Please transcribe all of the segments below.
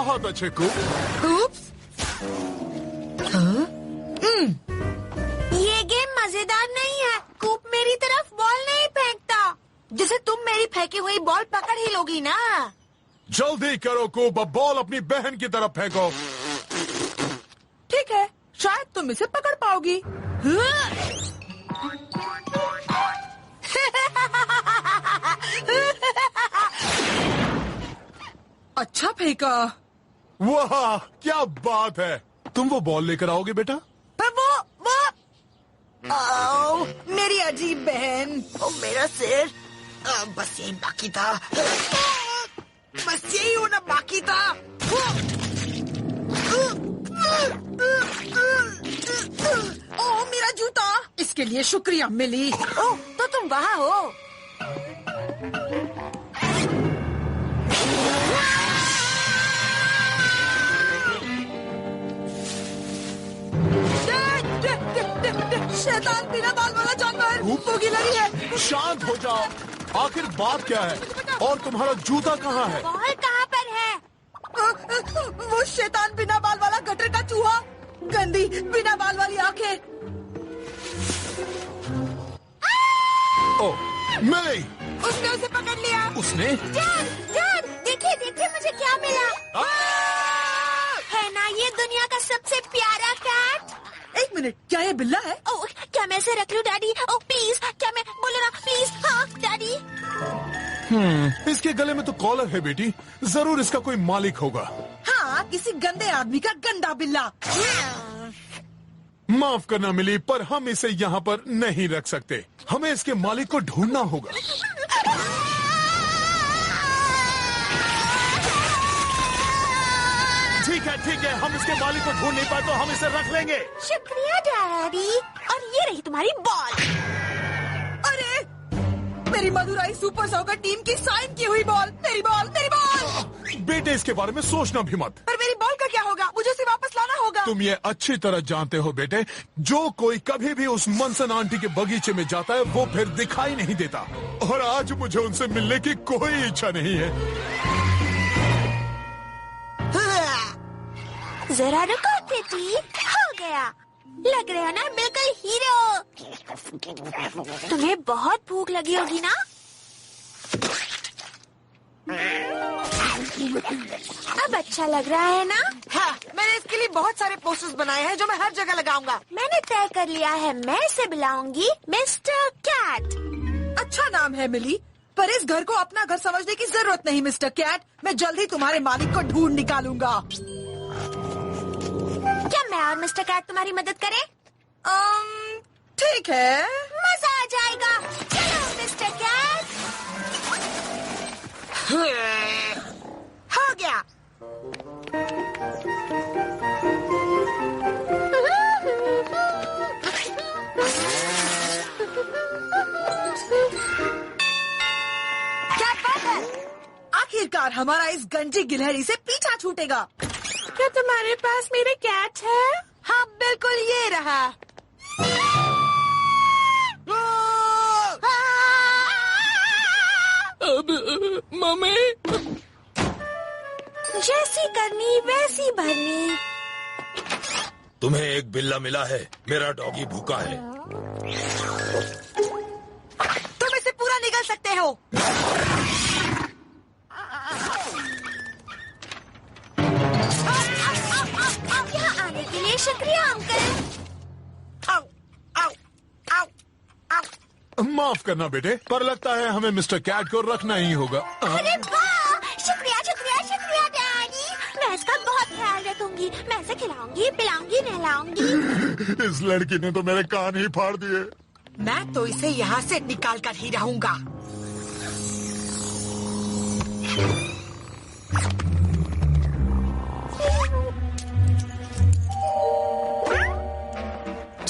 बहुत अच्छे कूप। Oops. ये गेम मजेदार नहीं है। कूप मेरी तरफ बॉल नहीं फेंकता। जैसे तुम मेरी फेंकी हुई बॉल पकड़ ही लोगी ना। जल्दी करो कूप, अब बॉल अपनी बहन की तरफ फेंको। ठीक है, शायद तुम इसे पकड़ पाओगी। अच्छा फेंका। वाह, क्या बात है। तुम वो बॉल लेकर आओगे बेटा? पर वो मेरी अजीब बहन। मेरा सिर। बस यही बाकी था। बस यही होना बाकी था। ओह, मेरा जूता। इसके लिए शुक्रिया मिली। ओह, तो तुम वहाँ हो। शैतान बिना बाल वाला जानवर। भूखी लगी है। शांत हो जाओ। आखिर बात क्या है? और तुम्हारा जूता कहाँ है? बॉल कहाँ पर है? वो शैतान बिना बाल वाला गटर का चूहा, गंदी बिना बाल वाली आंखें। ओ, मिली। उसने उसे पकड़ लिया। उसने? डैड, देखिए देखिए मुझे क्या मिला। है ना ये दुनिया का सबसे प्यारा कैट। एक मिनट, क्या ये बिल्ला है? ओह, क्या मैं इसे रख लूं डैडी? ओह प्लीज, क्या मैं बोलो ना प्लीज। हाँ डैडी। इसके गले में तो कॉलर है बेटी, जरूर इसका कोई मालिक होगा। हाँ, किसी गंदे आदमी का गंदा बिल्ला। माफ करना मिली, पर हम इसे यहाँ पर नहीं रख सकते। हमें इसके मालिक को ढूंढना होगा। ठीक है, हम इसके मालिक को ढूंढ नहीं पाए तो हम इसे रख लेंगे। शुक्रिया डैडी। और ये रही तुम्हारी बॉल। अरे, मेरी मदुराई सुपर सॉकर टीम की साइन की हुई बॉल। मेरी बॉल, मेरी बॉल। बेटे, इसके बारे में सोचना भी मत। पर मेरी बॉल का क्या होगा? मुझे उसे वापस लाना होगा। तुम ये अच्छी तरह जानते हो बेटे, जो कोई कभी भी उस मनसन आंटी के बगीचे में जाता है वो फिर दिखाई नहीं देता। और आज मुझे उनसे मिलने की कोई इच्छा नहीं है। जरा रुको बेटी, हो गया। लग रहे हो ना बिल्कुल हीरो। तुम्हें बहुत भूख लगी होगी ना? अब अच्छा लग रहा है ना? हाँ, मैंने इसके लिए बहुत सारे पोस्टर्स बनाए हैं जो मैं हर जगह लगाऊंगा। मैंने तय कर लिया है, मैं इसे बुलाऊंगी मिस्टर कैट। अच्छा नाम है मिली, पर इस घर को अपना घर समझने की जरूरत नहीं मिस्टर कैट। मैं जल्द ही तुम्हारे मालिक को ढूंढ निकालूंगा। क्या मैं और मिस्टर कैट तुम्हारी मदद करें? ठीक है। मजा आ जाएगा। चलो मिस्टर कैट। हो गया। क्या बात है? आखिरकार हमारा इस गंजी गिलहरी से पीछा छूटेगा। क्या तुम्हारे पास मेरे कैट है? हाँ बिल्कुल, ये रहा। अब मम्मी, जैसी करनी वैसी भरनी। तुम्हें एक बिल्ला मिला है, मेरा डॉगी भूखा है। तुम इसे पूरा निगल सकते हो। यहाँ आने के लिए शुक्रिया अंकल। आओ, आओ, आओ, आओ। माफ करना बेटे, पर लगता है हमें मिस्टर कैट को रखना ही होगा। अरे वाह, शुक्रिया शुक्रिया शुक्रिया डैडी। मैं इसका बहुत ख्याल रखूंगी। मैं इसे खिलाऊंगी, पिलाऊंगी, नहलाऊंगी। इस लड़की ने तो मेरे कान ही फाड़ दिए। मैं तो इसे यहाँ से निकाल कर ही रहूंगा।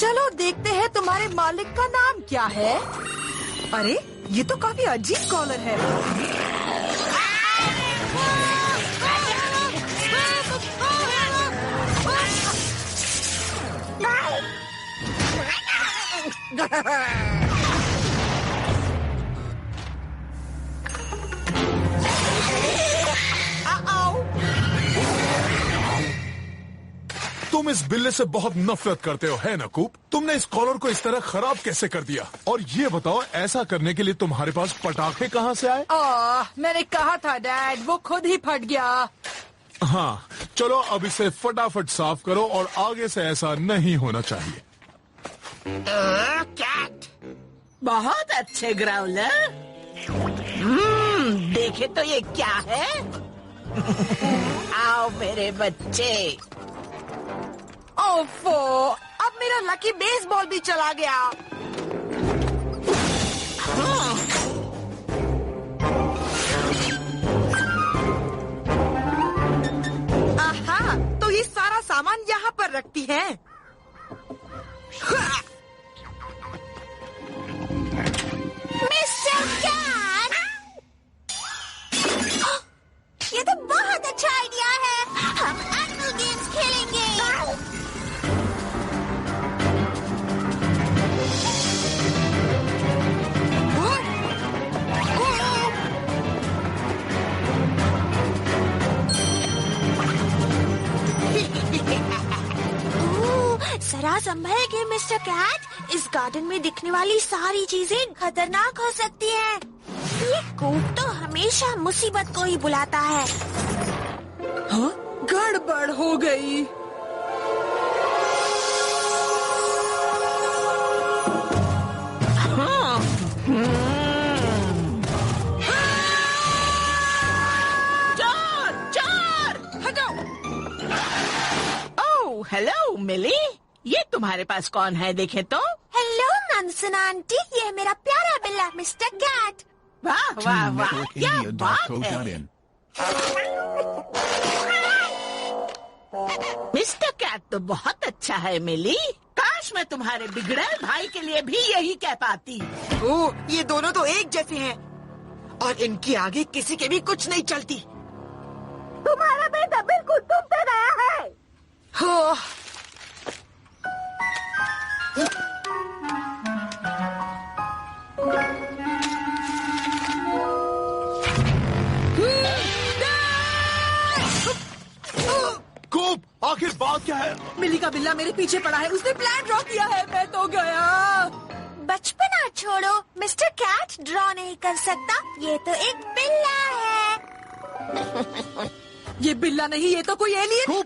चलो देखते हैं तुम्हारे मालिक का नाम क्या है। अरे, ये तो काफी अजीब कॉलर है। तुम इस बिल्ले से बहुत नफरत करते हो, है ना कूप? तुमने इस कॉलर को इस तरह खराब कैसे कर दिया? और ये बताओ, ऐसा करने के लिए तुम्हारे पास पटाखे कहाँ से आए? मैंने कहा था डैड, वो खुद ही फट गया। हाँ, चलो अब इसे फटाफट साफ करो और आगे से ऐसा नहीं होना चाहिए। कैट, बहुत अच्छे ग्राउलर। देखे तो ये क्या है? आओ मेरे बच्चे। ओफो, अब मेरा लकी बेसबॉल भी चला गया। आहा, तो ये सारा सामान यहाँ पर रखती है। मिस्टर कैट, ये तो बहुत अच्छा आइडिया है। हम एनिमल गेम्स खेलेंगे। जरा संभल के मिस्टर कैट, इस गार्डन में दिखने वाली सारी चीजें खतरनाक हो सकती हैं। ये कूप तो हमेशा मुसीबत को ही बुलाता है। हाँ? गड़बड़ हो गई। चोर, चोर! हटाओ। ओह, हेलो मिली। ये तुम्हारे पास कौन है, देखे तो? हेलो मनसन आंटी, ये मेरा प्यारा बिल्ला मिस्टर कैट। वाह वाह वाह, क्या बात है। मिस्टर कैट तो बहुत अच्छा है मिली। काश मैं तुम्हारे बिगड़े भाई के लिए भी यही कह पाती। ओह, ये दोनों तो एक जैसे हैं और इनके आगे किसी के भी कुछ नहीं चलती। तुम्हारा बेटा बिल्कुल तुम पे गया है। हाँ। कूप, आखिर बात क्या है? मिली का बिल्ला मेरे पीछे पड़ा है, उसने प्लान ड्रॉ किया है। मैं तो गया। बचपना छोड़ो, मिस्टर कैट ड्रॉ नहीं कर सकता। ये तो एक बिल्ला है। ये बिल्ला नहीं, ये तो कोई एलियन। कूप,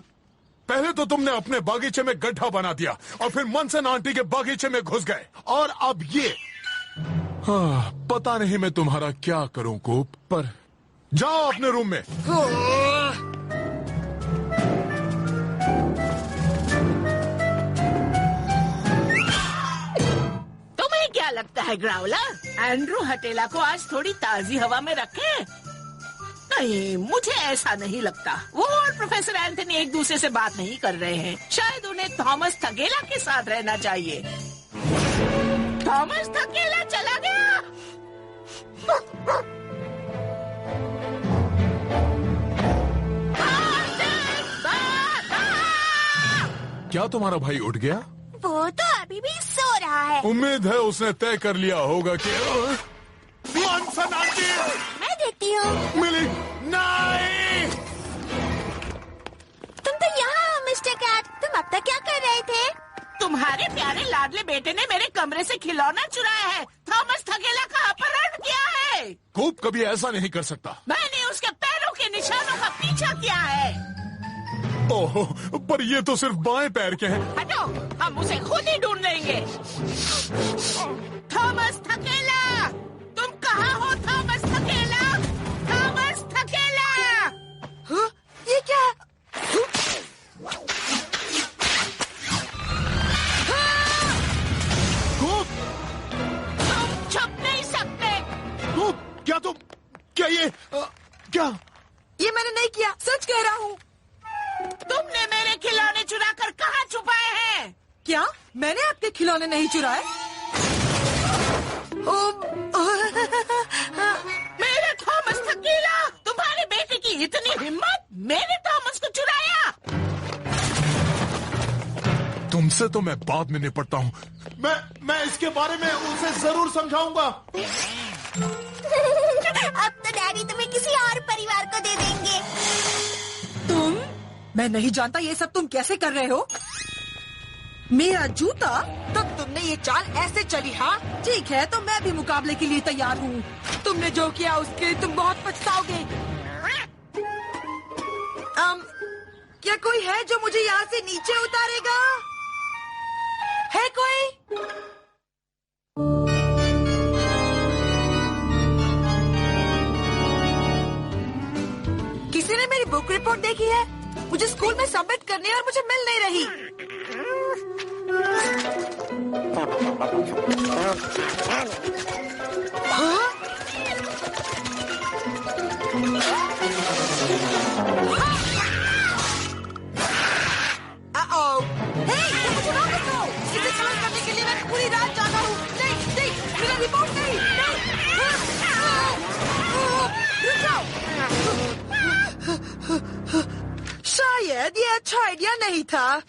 पहले तो तुमने अपने बागीचे में गड्ढा बना दिया और फिर मनसन आंटी के बागीचे में घुस गए, और अब ये। हाँ, पता नहीं मैं तुम्हारा क्या करूं कूप, पर जाओ अपने रूम में। तुम्हें क्या लगता है ग्राउलर, एंड्रू हटेला को आज थोड़ी ताजी हवा में रखे? नहीं, मुझे ऐसा नहीं लगता। वो और प्रोफेसर एंथनी एक दूसरे से बात नहीं कर रहे हैं। शायद उन्हें थॉमस थकेला के साथ रहना चाहिए। थॉमस थकेला चला गया। क्या तुम्हारा भाई उठ गया? वो तो अभी भी सो रहा है। उम्मीद है उसने तय कर लिया होगा कि मनसन आंटी। मैं देखती हूँ। मिली नहीं। तुम तो यहाँ हो मिस्टर कैट। तुम अब तक क्या कर रहे थे? तुम्हारे प्यारे लाडले बेटे ने मेरे कमरे से खिलौना चुराया है। थॉमस थकेला का अपहरण किया है। कूप कभी ऐसा नहीं कर सकता। मैंने उसके पैरों के निशानों का पीछा किया है। ओह, पर ये तो सिर्फ बाएं पैर के हैं। हटो, हम उसे खुद ही ढूंढ लेंगे। थॉमस थकेला, तुम कहाँ हो? थॉमस थकेला, थॉमस थकेला। हाँ? ये क्या? कूप, तुम छुप नहीं सकते। कूप, क्या ये क्या? ये मैंने नहीं किया, सच कह रहा हूँ। तुमने मेरे खिलौने चुराकर कहाँ छुपाए हैं? क्या? मैंने आपके खिलौने नहीं चुराए? मेरे थॉमस थकेला, तुम्हारे बेटे की इतनी हिम्मत, मेरे थॉमस को चुराया। तुमसे तो मैं बाद में निपटता हूँ। मैं इसके बारे में उनसे जरूर समझाऊंगा। अब तो डैडी तुम्हें किसी और परिवार को दे देंगे। तुम? मैं नहीं जानता ये सब तुम कैसे कर रहे हो। मेरा जूता? तो तुमने ये चाल ऐसे चली? हाँ ठीक है, तो मैं भी मुकाबले के लिए तैयार हूँ। तुमने जो किया उसके लिए तुम बहुत पछताओगे। क्या कोई है जो मुझे यहाँ से नीचे उतारेगा? है कोई? किसी ने मेरी बुक रिपोर्ट देखी है? मुझे स्कूल में सबमिट करनी है और मुझे मिल नहीं रही। हाँ? हे, मुझे वापस दो। इसे चोरी करने के लिए मैं पूरी रात जागा हूँ। नहीं, मेरा रिपोर्ट नहीं। रुक जाओ। शायद ये अच्छा आइडिया नहीं था।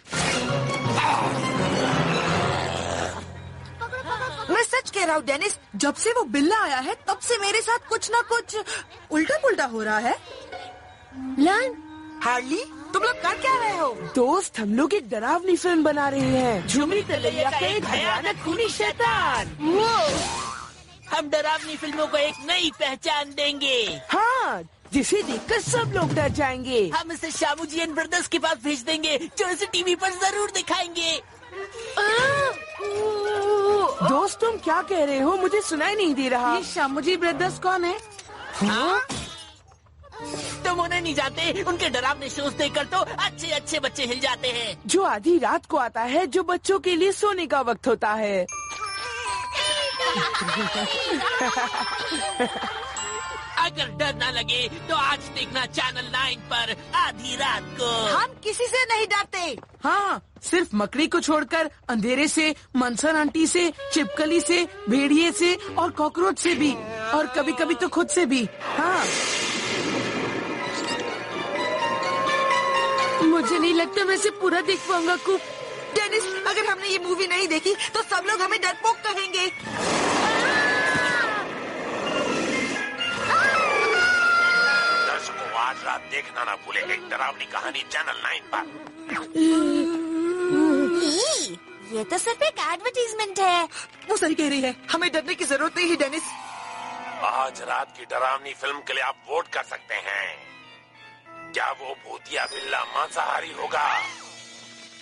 मैं सच कह रहा हूँ डेनिस, जब से वो बिल्ला आया है तब से मेरे साथ कुछ ना कुछ उल्टा पुल्टा हो रहा है। लन, हार्ली, तुम लोग कर क्या रहे हो? दोस्त, हम लोग एक डरावनी फिल्म बना रहे हैं। झूमी तलैया का एक भयानक खूनी शैतान। हम डरावनी फिल्मों को एक नई पहचान देंगे। हाँ, जिसे देखकर सब लोग डर जाएंगे। हम इसे शामूजी एंड ब्रदर्स के पास भेज देंगे, जो इसे टीवी पर जरूर दिखाएंगे। दोस्त, तुम क्या कह रहे हो? मुझे सुनाई नहीं दे रहा। ये शामूजी ब्रदर्स कौन है? हाँ? तुम उन्हें नहीं जानते? उनके डरावने शोज देखकर तो अच्छे अच्छे बच्चे हिल जाते हैं। जो आधी रात को आता है, जो बच्चों के लिए सोने का वक्त होता है। अगर डर न लगे तो आज देखना चैनल 9 पर आधी रात को। हम किसी से नहीं डरते। हाँ, सिर्फ मकड़ी को छोड़कर अंधेरे से, मनसन आंटी से, छिपकली से, भेड़िए से और कॉकरोच से भी, और कभी कभी तो खुद से भी। हाँ, मुझे नहीं लगता मैं इसे पूरा देख पाऊंगा। कुप, डेनिस, अगर हमने ये मूवी नहीं देखी तो सब लोग हमें डरपोक कहेंगे। दर्शकों, आज रात देखना ना भूले एक डरावनी कहानी चैनल 9 पर। ये तो सिर्फ एक एडवर्टीजमेंट है। वो सही कह रही है, हमें डरने की जरूरत नहीं है डेनिस। आज रात की डरावनी फिल्म के लिए आप वोट कर सकते हैं। क्या वो भूतिया बिल्ला मांसाहारी होगा?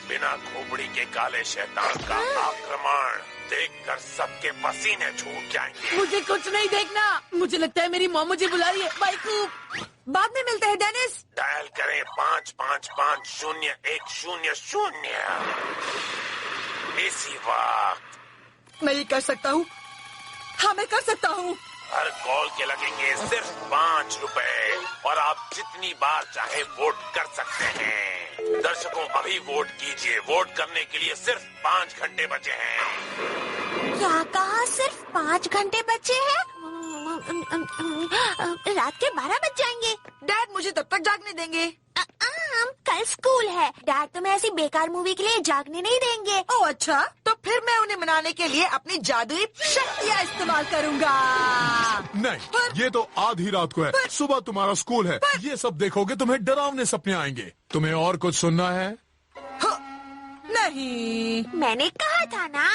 बिना खोपड़ी के काले शैतान का आक्रमण देखकर सबके पसीने छूट जाएंगे। मुझे कुछ नहीं देखना। मुझे लगता है मेरी मॉम मुझे बुला रही है। बाय कूप, बाद में मिलते हैं डेनिस। डायल करें 55501000। इसी वक्त। मैं ये कर सकता हूँ। हाँ, मैं कर सकता हूँ। हर कॉल के लगेंगे सिर्फ 5 रुपए और आप जितनी बार चाहे वोट कर सकते हैं। दर्शकों, अभी वोट कीजिए। वोट करने के लिए सिर्फ 5 घंटे बचे हैं। क्या कहा? सिर्फ 5 घंटे बचे हैं? रात के 12 बज जाएंगे। डैड मुझे तब तक जागने देंगे। कल स्कूल है। डैड तुम्हें ऐसी बेकार मूवी के लिए जागने नहीं देंगे। ओह अच्छा, तो फिर मैं उन्हें मनाने के लिए अपनी जादुई शक्तियाँ इस्तेमाल करूँगा। नहीं, ये तो आधी रात को है। सुबह तुम्हारा स्कूल है। ये सब देखोगे तुम्हें डरावने सपने आएंगे। तुम्हें और कुछ सुनना है? नहीं, मैंने कहा था ना।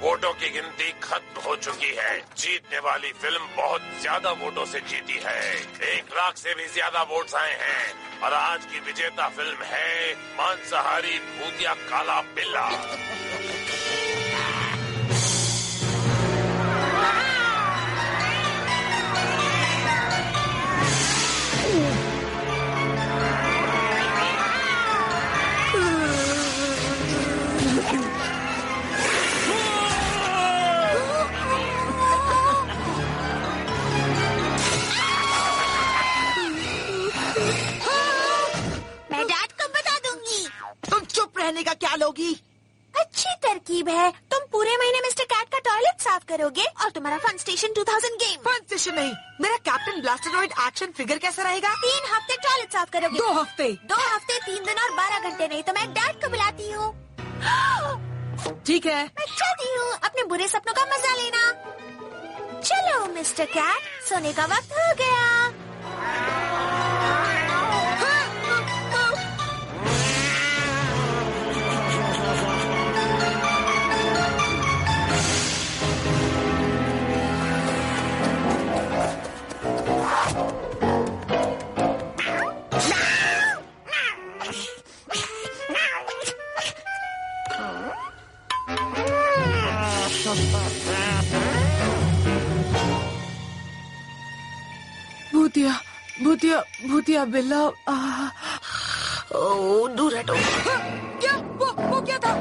वोटों की गिनती खत्म हो चुकी है। जीतने वाली फिल्म बहुत ज्यादा वोटों से जीती है। 1 लाख से भी ज्यादा वोट्स आए हैं और आज की विजेता फिल्म है मांसाहारी भूतिया काला बिल्ला। रहने का क्या लोगी? अच्छी तरकीब है। तुम पूरे महीने मिस्टर कैट का टॉयलेट साफ साफ करोगे और तुम्हारा fun station 2000 game. Fun station नहीं, मेरा कैप्टन ब्लास्टरॉइड एक्शन फिगर कैसा रहेगा? 3 हफ्ते टॉयलेट साफ करोगे। 2 हफ्ते। 2 हफ्ते 3 दिन और 12 घंटे नहीं तो मैं डैड को बुलाती हूँ। ठीक है, मैं चलती हूँ, अपने बुरे सपनों का मजा लेना। चलो मिस्टर कैट, सोने का वक्त हो गया। भूतिया भूतिया भूतिया बिल्ला। ओ दूर हटो। क्या वो क्या था?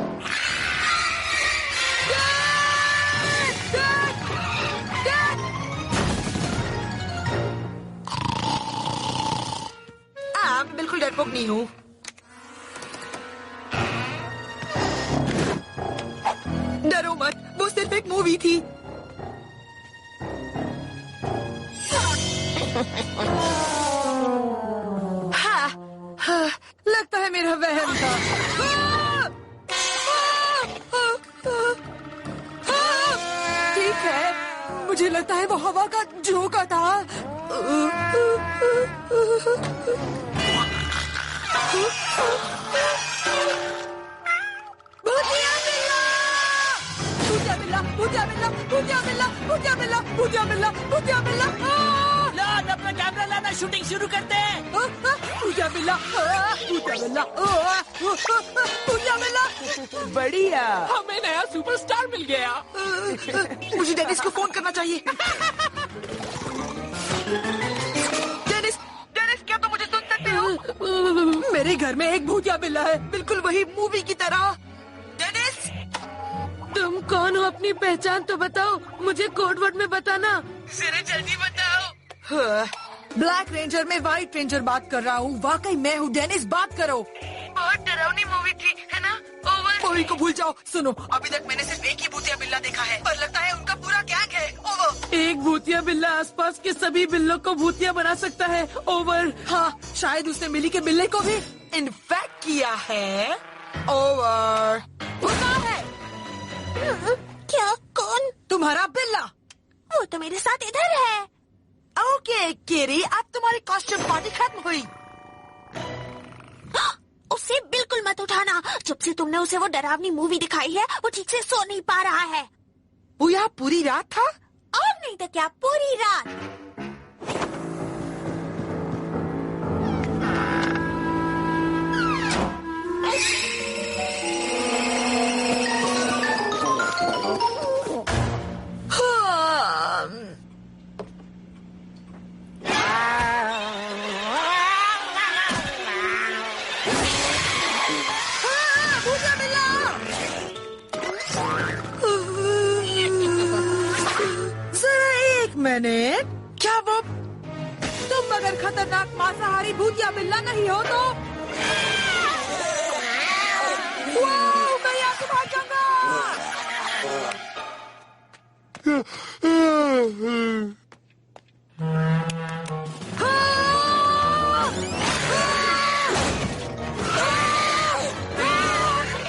बिल्कुल डरपोक नहीं हूँ। डरो मत, वो सिर्फ एक मूवी थी। हाँ, लगता है मेरा वहम था। ठीक है, मुझे लगता है वो हवा का झोंका था। भूतिया बिल्ला, भूतिया बिल्ला, भूतिया बिल्ला, भूतिया बिल्ला, भूतिया बिल्ला, भूतिया बिल्ला, भूतिया बिल्ला। लो अपना कैमरा लाना, शूटिंग शुरू करते हैं। भूतिया बिल्ला, भूतिया बिल्ला, भूतिया बिल्ला। बढ़िया, हमें नया सुपरस्टार मिल गया। मुझे डेनिस को फोन करना चाहिए। डेनिस, डेनिस, क्या तुम मुझे सुन सकते हो? मेरे घर में एक भूतिया बिल्ला है, बिल्कुल वही मूवी की तरह। डेनिस, तुम कौन हो? अपनी पहचान तो बताओ, मुझे कोड वर्ड में बताना। जरा जल्दी बताओ। ब्लैक रेंजर में व्हाइट रेंजर बात कर रहा हूँ। वाकई मैं हूँ डेनिस, बात करो। बहुत डरावनी मूवी थी, है ना? ओवर। मूवी को भूल जाओ। सुनो, अभी तक मैंने सिर्फ एक ही भूतिया बिल्ला देखा है, पर लगता है उनका पूरा गैंग है। ओवर। एक भूतिया बिल्ला आसपास के सभी बिल्लों को भूतिया बना सकता है। ओवर। हाँ, शायद उसने मिली के बिल्ले को भी इन्फेक्ट किया है। ओवर। होता है। क्या? कौन? तुम्हारा बिल्ला। वो तो मेरे साथ इधर है। ओके केरी, अब तुम्हारी कॉस्ट्यूम पार्टी खत्म हुई। उसे बिल्कुल मत उठाना। जब से तुमने उसे वो डरावनी मूवी दिखाई है, वो ठीक से सो नहीं पा रहा है। वो यहाँ पूरी रात था? और नहीं तो क्या, पूरी रात। मिनट, क्या वो तुम अगर खतरनाक मांसाहारी भूतिया बिल्ला नहीं हो तो मैं यहाँ से भाग जाऊंगा।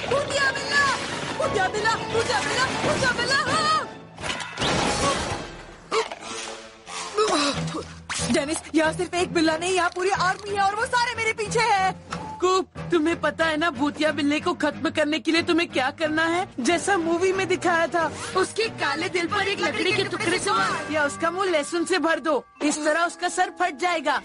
भूतिया बिल्ला, भूतिया बिल्ला, भूतिया बिल्ला, भूतिया बिल्ला। डेनिस, यहाँ सिर्फ एक बिल्ला नहीं, यहाँ पूरी आर्मी है और वो सारे मेरे पीछे हैं। कूप, तुम्हें पता है ना भूतिया बिल्ले को खत्म करने के लिए तुम्हें क्या करना है? जैसा मूवी में दिखाया था, उसके काले दिल पर एक लकड़ी के टुकड़े से मार या उसका मुंह लहसुन से भर दो। इस तरह उसका सर फट जाएगा।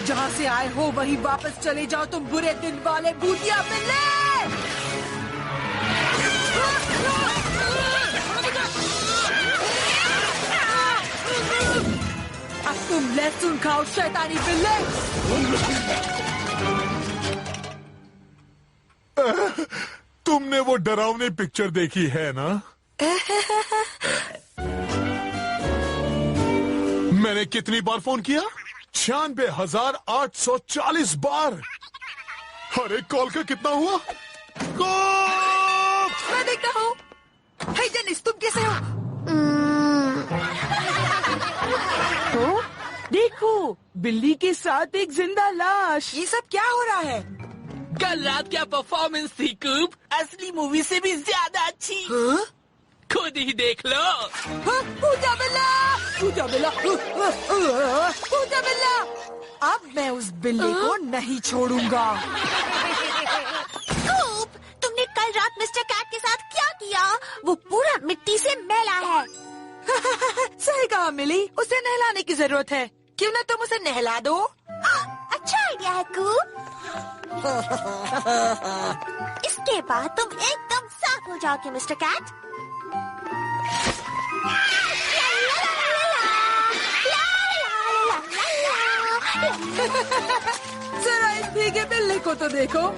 जहाँ से आए हो वहीं वापस चले जाओ, तुम बुरे दिन वाले भूतिया बिल्ले। अब तुम लहसुन खाओ शैतानी बिल्ले। तुमने वो डरावनी पिक्चर देखी है ना? मैंने कितनी बार फोन किया? 96,840 बार। हर एक कॉल का कितना हुआ? कॉल! मैं देखता हूँ। हे जेनिस, तुम कैसे हो? तो देखो, बिल्ली के साथ एक जिंदा लाश। ये सब क्या हो रहा है? कल रात क्या परफॉर्मेंस थी कूप, असली मूवी से भी ज्यादा अच्छी। हाँ? खुद ही देख लो। हाँ, पूजा बिल्ला! पूजा बिल्ला! पूजा बिल्ला! अब मैं उस बिल्ली को नहीं छोड़ूंगा। कूप, तुमने कल रात मिस्टर कैट के साथ क्या किया? वो पूरा मिट्टी से मैला है। सही कहा मिली, उसे नहलाने की जरूरत है। क्यों ना तुम उसे नहला दो? अच्छा आइडिया है कूप। इसके बाद तुम एकदम साफ हो जाओगे मिस्टर कैट। जरा इस भीगे बिल्ली को तो देखो।